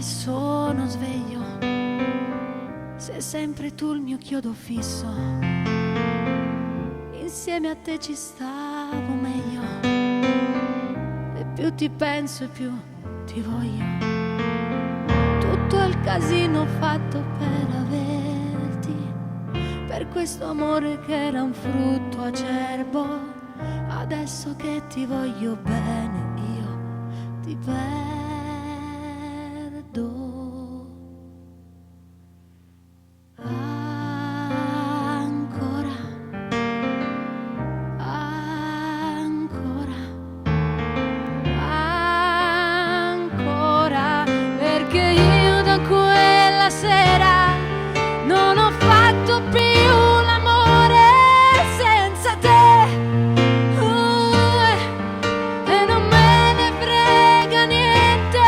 sono sveglio, sei sempre tu il mio chiodo fisso, insieme a te ci stavo meglio, e più ti penso e più ti voglio. Tutto il casino fatto per averti, per questo amore che era un frutto acerbo, adesso che ti voglio bene io ti perdo. Ancora, ancora, ancora, perché io da quella sera non ho fatto più l'amore senza te. E non me ne frega niente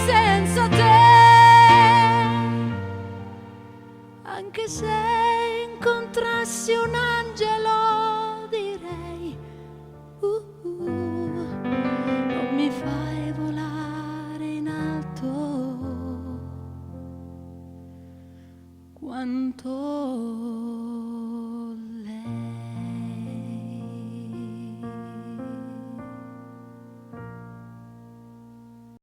senza te. Anche se incontrassi un angelo direi non mi fai volare in alto quanto